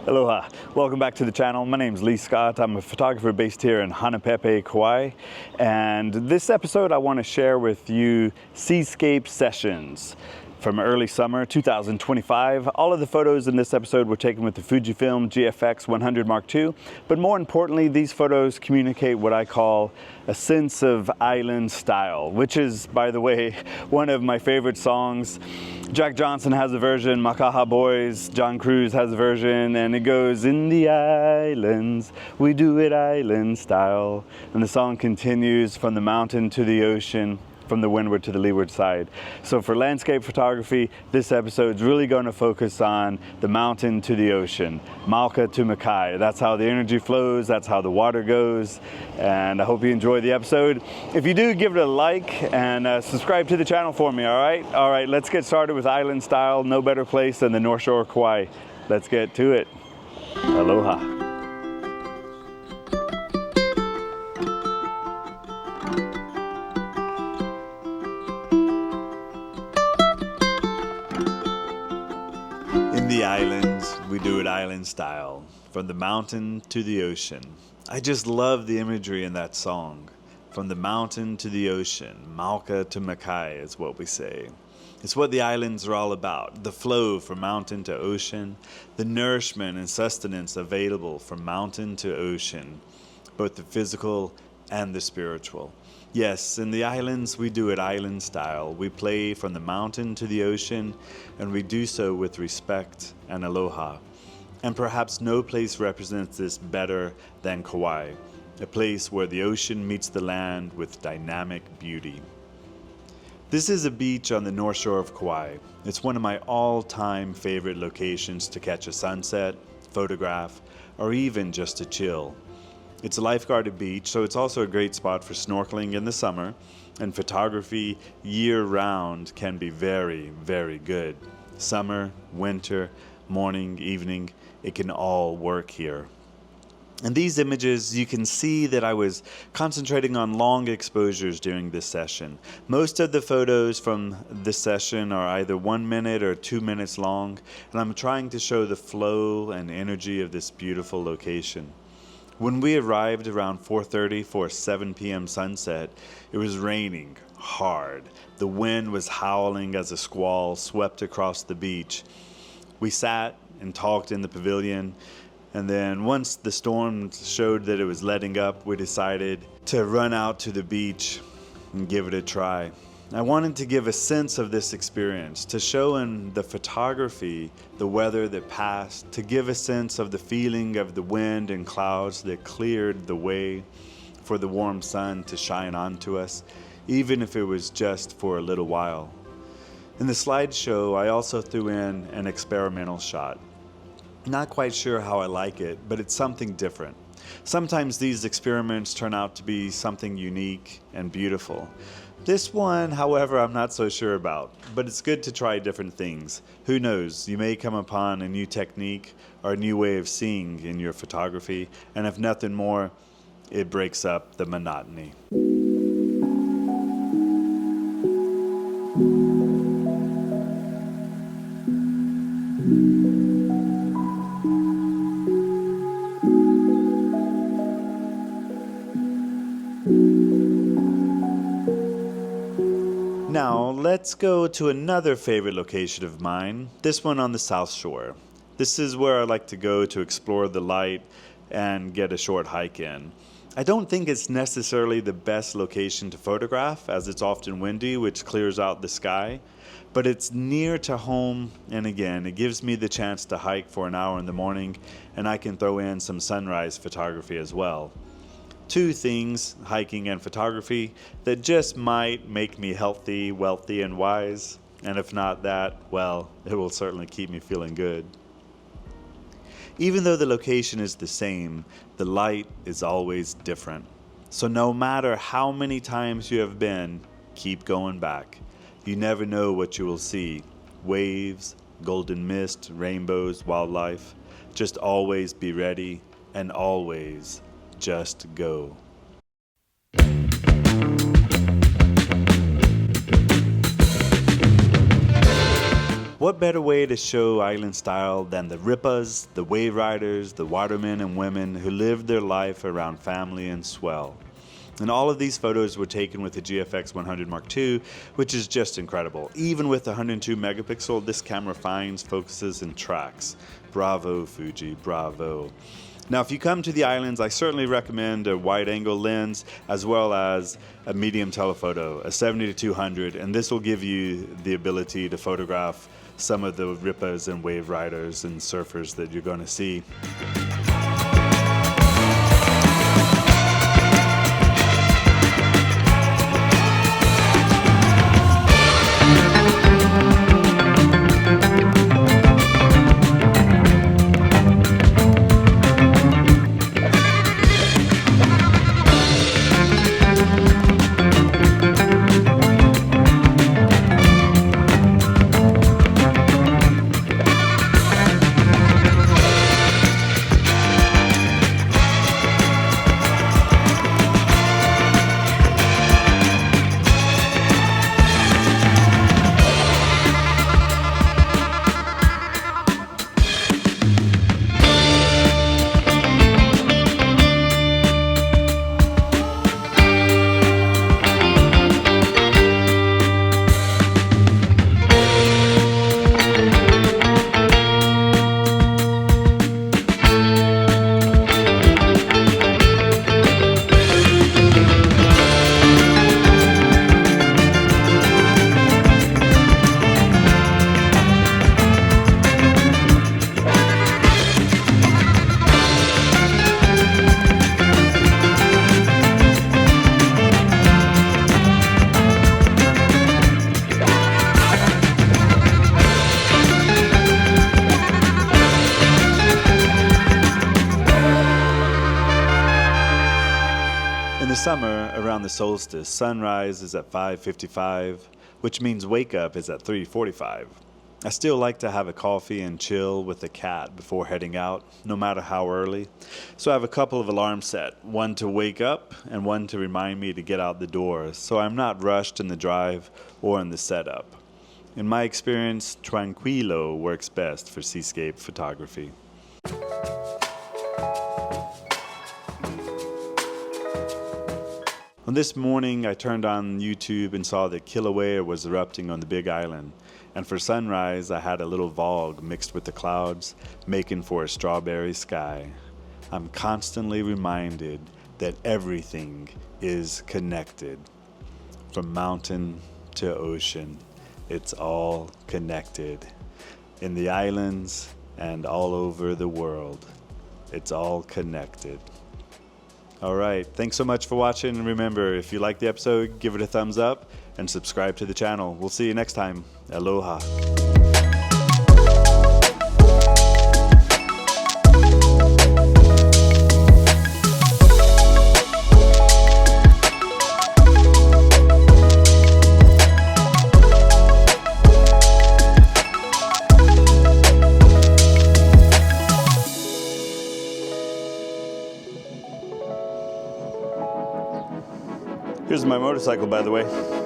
Aloha, welcome back to the channel. My name is Lee Scott. I'm a photographer based here in Hanapepe, Kauai. And this episode I want to share with you Seascape sessions from early summer 2025. All of the photos in this episode were taken with the Fujifilm GFX 100 Mark II, but more importantly, these photos communicate what I call a sense of island style, which is, by the way, one of my favorite songs. Jack Johnson has a version, Makaha Boys, John Cruz has a version, and it goes, "In the islands, we do it island style." And the song continues from the mountain to the ocean, from the windward to the leeward side. So for landscape photography, this episode is really going to focus on the mountain to the ocean, Mauka to Makai. That's how the energy flows, that's how the water goes, and I hope you enjoy the episode. If you do, give it a like and subscribe to the channel for me, all right? All right, let's get started with island style. No better place than the North Shore of Kauai. Let's get to it. Aloha. The islands, we do it island style, from the mountain to the ocean. I just love the imagery in that song. From the mountain to the ocean, Mauka to Makai is what we say. It's what the islands are all about, the flow from mountain to ocean, the nourishment and sustenance available from mountain to ocean, both the physical and the spiritual. Yes, in the islands, we do it island style. We play from the mountain to the ocean, and we do so with respect and aloha. And perhaps no place represents this better than Kauai, a place where the ocean meets the land with dynamic beauty. This is a beach on the North Shore of Kauai. It's one of my all-time favorite locations to catch a sunset, photograph, or even just to chill. It's a lifeguarded beach, so it's also a great spot for snorkeling in the summer, and photography year-round can be very, very good. Summer, winter, morning, evening, it can all work here. In these images, you can see that I was concentrating on long exposures during this session. Most of the photos from this session are either 1 minute or 2 minutes long, and I'm trying to show the flow and energy of this beautiful location. When we arrived around 4:30 for a 7 p.m. sunset, it was raining hard. The wind was howling as a squall swept across the beach. We sat and talked in the pavilion, and then once the storm showed that it was letting up, we decided to run out to the beach and give it a try. I wanted to give a sense of this experience, to show in the photography the weather that passed, to give a sense of the feeling of the wind and clouds that cleared the way for the warm sun to shine onto us, even if it was just for a little while. In the slideshow, I also threw in an experimental shot. Not quite sure how I like it, but it's something different. Sometimes these experiments turn out to be something unique and beautiful. This one, however, I'm not so sure about, but it's good to try different things. Who knows, you may come upon a new technique or a new way of seeing in your photography, and if nothing more, it breaks up the monotony. Now, let's go to another favorite location of mine, this one on the South Shore. This is where I like to go to explore the light and get a short hike in. I don't think it's necessarily the best location to photograph, as it's often windy, which clears out the sky, but it's near to home, and again, it gives me the chance to hike for an hour in the morning, and I can throw in some sunrise photography as well. Two things, hiking and photography, that just might make me healthy, wealthy, and wise. And if not that, well, it will certainly keep me feeling good. Even though the location is the same, the light is always different. So no matter how many times you have been, keep going back. You never know what you will see. Waves, golden mist, rainbows, wildlife. Just always be ready and always just go. What better way to show island style than the Rippahs, the Waveriders, the watermen and women who lived their life around family and swell. And all of these photos were taken with the GFX 100 Mark II, which is just incredible. Even with 102 megapixel, this camera finds, focuses, and tracks. Bravo, Fuji, bravo. Now, if you come to the islands, I certainly recommend a wide-angle lens as well as a medium telephoto, a 70-200, and this will give you the ability to photograph some of the Rippahs and Waveriders and surfers that you're going to see. In the summer, around the solstice, sunrise is at 5:55, which means wake up is at 3:45. I still like to have a coffee and chill with the cat before heading out, no matter how early. So I have a couple of alarms set, one to wake up and one to remind me to get out the door, so I'm not rushed in the drive or in the setup. In my experience, tranquilo works best for seascape photography. On this morning, I turned on YouTube and saw that Kilauea was erupting on the Big Island. And for sunrise, I had a little fog mixed with the clouds, making for a strawberry sky. I'm constantly reminded that everything is connected. From mountain to ocean, it's all connected. In the islands and all over the world, it's all connected. All right, thanks so much for watching. Remember, if you liked the episode, give it a thumbs up and subscribe to the channel. We'll see you next time. Aloha. Here's my motorcycle, by the way.